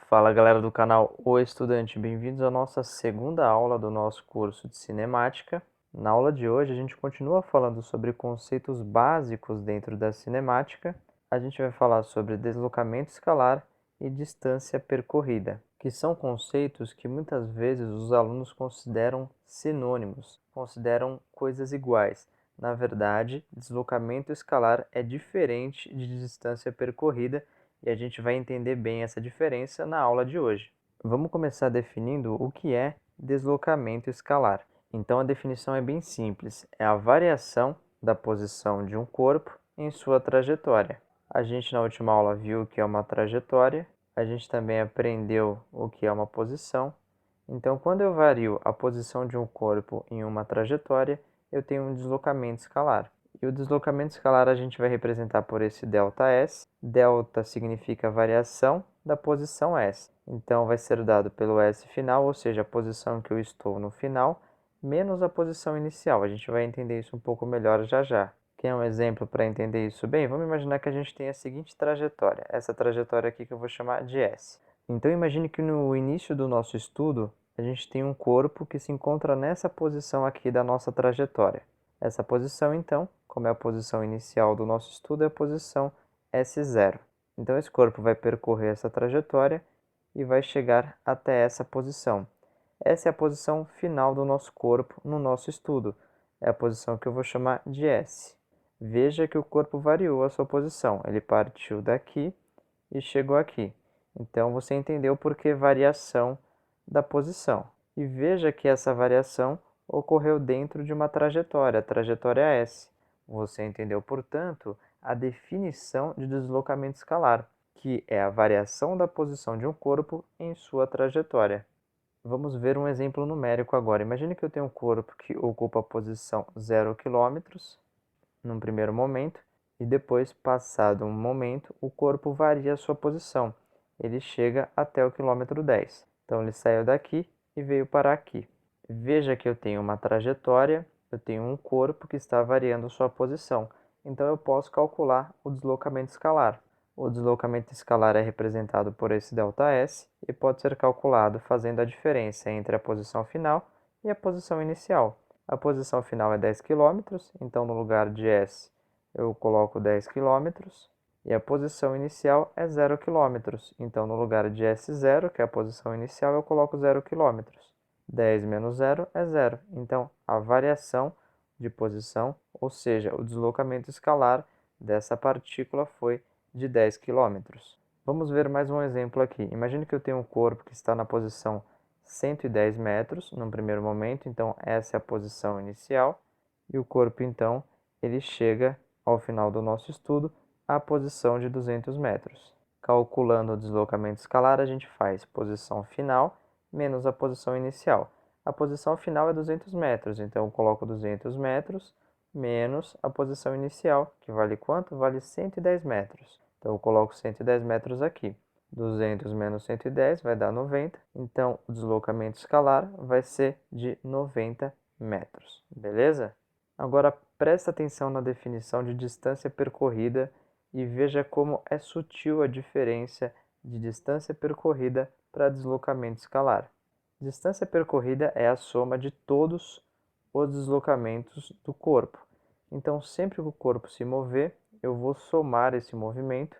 Fala galera do canal O Estudante, bem-vindos à nossa segunda aula do nosso curso de cinemática. Na aula de hoje a gente continua falando sobre conceitos básicos dentro da cinemática. A gente vai falar sobre deslocamento escalar e distância percorrida, que são conceitos que muitas vezes os alunos consideram sinônimos, consideram coisas iguais. Na verdade, deslocamento escalar é diferente de distância percorrida, e a gente vai entender bem essa diferença na aula de hoje. Vamos começar definindo o que é deslocamento escalar. Então a definição é bem simples, é a variação da posição de um corpo em sua trajetória. A gente na última aula viu o que é uma trajetória, a gente também aprendeu o que é uma posição. Então quando eu vario a posição de um corpo em uma trajetória, eu tenho um deslocamento escalar. E o deslocamento escalar a gente vai representar por esse ΔS. Delta significa variação da posição S. Então, vai ser dado pelo S final, ou seja, a posição que eu estou no final, menos a posição inicial. A gente vai entender isso um pouco melhor já já. Quer um exemplo para entender isso bem? Vamos imaginar que a gente tem a seguinte trajetória. Essa trajetória aqui que eu vou chamar de S. Então, imagine que no início do nosso estudo, a gente tem um corpo que se encontra nessa posição aqui da nossa trajetória. Essa posição, então, como é a posição inicial do nosso estudo, é a posição S0. Então, esse corpo vai percorrer essa trajetória e vai chegar até essa posição. Essa é a posição final do nosso corpo no nosso estudo. É a posição que eu vou chamar de S. Veja que o corpo variou a sua posição. Ele partiu daqui e chegou aqui. Então, você entendeu por que variação da posição. E veja que essa variação ocorreu dentro de uma trajetória, a trajetória S. Você entendeu, portanto, a definição de deslocamento escalar, que é a variação da posição de um corpo em sua trajetória. Vamos ver um exemplo numérico agora. Imagine que eu tenho um corpo que ocupa a posição 0 km num primeiro momento, e depois, passado um momento, o corpo varia a sua posição. Ele chega até o quilômetro 10. Então, ele saiu daqui e veio parar aqui. Veja que eu tenho uma trajetória, eu tenho um corpo que está variando sua posição. Então, eu posso calcular o deslocamento escalar. O deslocamento escalar é representado por esse ΔS e pode ser calculado fazendo a diferença entre a posição final e a posição inicial. A posição final é 10 km, então no lugar de S eu coloco 10 km. E a posição inicial é 0 km, então no lugar de S0, que é a posição inicial, eu coloco 0 km. 10 menos 0 é 0. Então, a variação de posição, ou seja, o deslocamento escalar dessa partícula foi de 10 km. Vamos ver mais um exemplo aqui. Imagine que eu tenho um corpo que está na posição 110 metros no primeiro momento, então essa é a posição inicial, e o corpo, então, ele chega ao final do nosso estudo à posição de 200 metros. Calculando o deslocamento escalar, a gente faz posição final menos a posição inicial. A posição final é 200 metros, então eu coloco 200 metros menos a posição inicial, que vale quanto? Vale 110 metros. Então eu coloco 110 metros aqui. 200 menos 110 vai dar 90, então o deslocamento escalar vai ser de 90 metros, beleza? Agora presta atenção na definição de distância percorrida e veja como é sutil a diferença de distância percorrida para deslocamento escalar. Distância percorrida é a soma de todos os deslocamentos do corpo. Então, sempre que o corpo se mover, eu vou somar esse movimento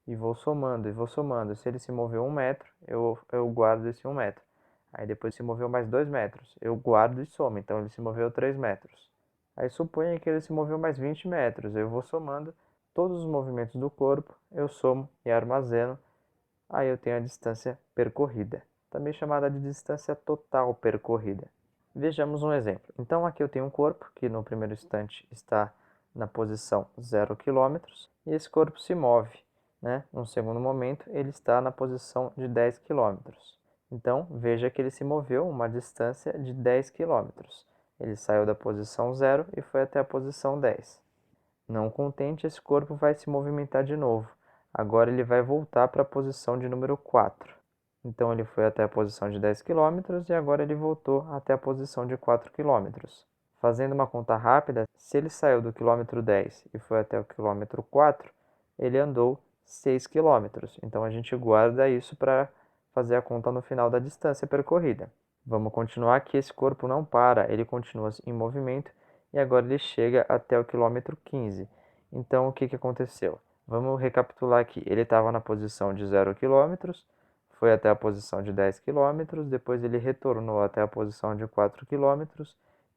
e vou somando, e vou somando. Se ele se moveu 1 metro, eu guardo esse 1 metro. Aí depois se moveu mais 2 metros, eu guardo e somo. Então, ele se moveu 3 metros. Aí suponha que ele se moveu mais 20 metros, eu vou somando todos os movimentos do corpo, eu somo e armazeno, aí eu tenho a distância percorrida, também chamada de distância total percorrida. Vejamos um exemplo. Então aqui eu tenho um corpo que no primeiro instante está na posição 0 km e esse corpo se move, né? No segundo momento ele está na posição de 10 km. Então veja que ele se moveu uma distância de 10 km. Ele saiu da posição 0 e foi até a posição 10. Não contente, esse corpo vai se movimentar de novo. Agora ele vai voltar para a posição de número 4. Então ele foi até a posição de 10 km e agora ele voltou até a posição de 4 km. Fazendo uma conta rápida, se ele saiu do quilômetro 10 e foi até o quilômetro 4, ele andou 6 km. Então a gente guarda isso para fazer a conta no final da distância percorrida. Vamos continuar aqui, esse corpo não para, ele continua em movimento e agora ele chega até o quilômetro 15. Então, o que aconteceu? Vamos recapitular aqui. Ele estava na posição de 0 km, foi até a posição de 10 km, depois ele retornou até a posição de 4 km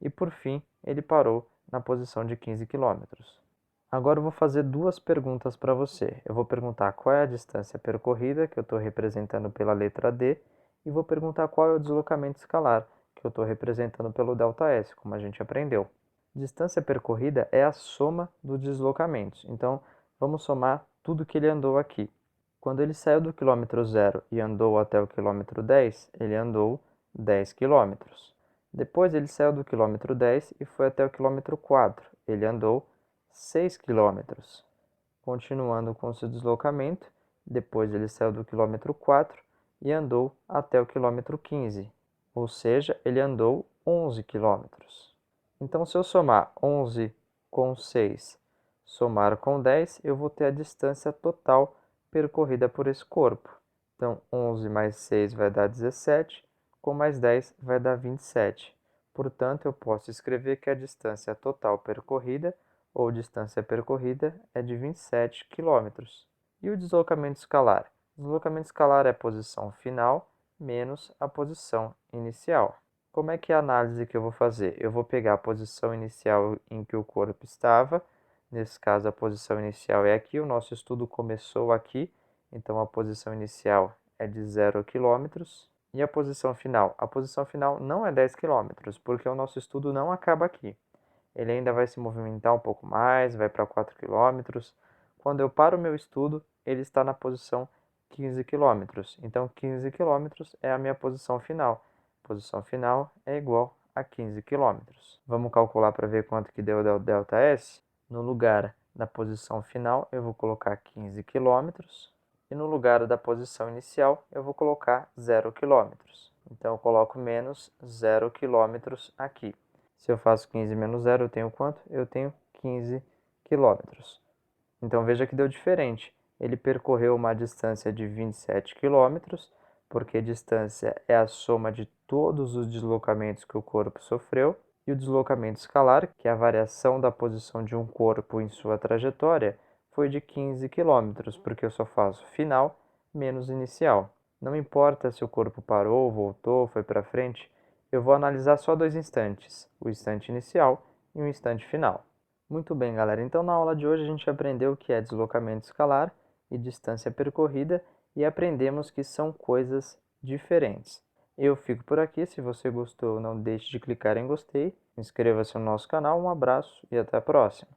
e, por fim, ele parou na posição de 15 km. Agora eu vou fazer duas perguntas para você. Eu vou perguntar qual é a distância percorrida, que eu estou representando pela letra D, e vou perguntar qual é o deslocamento escalar, que eu estou representando pelo ΔS, como a gente aprendeu. Distância percorrida é a soma dos deslocamentos. Então, vamos somar tudo que ele andou aqui. Quando ele saiu do quilômetro 0 e andou até o quilômetro 10, ele andou 10 quilômetros. Depois ele saiu do quilômetro 10 e foi até o quilômetro 4. Ele andou 6 quilômetros. Continuando com seu deslocamento, depois ele saiu do quilômetro 4 e andou até o quilômetro 15, ou seja, ele andou 11 quilômetros. Então, se eu somar 11 com 6, somar com 10, eu vou ter a distância total percorrida por esse corpo. Então, 11 mais 6 vai dar 17, com mais 10 vai dar 27. Portanto, eu posso escrever que a distância total percorrida ou distância percorrida é de 27 km. E o deslocamento escalar? O deslocamento escalar é a posição final menos a posição inicial. Como é que é a análise que eu vou fazer? Eu vou pegar a posição inicial em que o corpo estava, nesse caso a posição inicial é aqui, o nosso estudo começou aqui, então a posição inicial é de 0 km. E a posição final? A posição final não é 10 km, porque o nosso estudo não acaba aqui. Ele ainda vai se movimentar um pouco mais, vai para 4 km. Quando eu paro o meu estudo, ele está na posição 15 km. Então, 15 km é a minha posição final. Posição final é igual a 15 km. Vamos calcular para ver quanto que deu o ΔS? No lugar da posição final, eu vou colocar 15 km. E no lugar da posição inicial, eu vou colocar 0 km. Então, eu coloco menos 0 km aqui. Se eu faço 15 menos 0, eu tenho quanto? Eu tenho 15 quilômetros. Então, veja que deu diferente. Ele percorreu uma distância de 27 quilômetros, porque distância é a soma de todos os deslocamentos que o corpo sofreu, e o deslocamento escalar, que é a variação da posição de um corpo em sua trajetória, foi de 15 quilômetros, porque eu só faço final menos inicial. Não importa se o corpo parou, voltou, foi para frente, eu vou analisar só dois instantes, o instante inicial e o instante final. Muito bem, galera. Então, na aula de hoje a gente aprendeu o que é deslocamento escalar e distância percorrida e aprendemos que são coisas diferentes. Eu fico por aqui. Se você gostou, não deixe de clicar em gostei. Inscreva-se no nosso canal. Um abraço e até a próxima.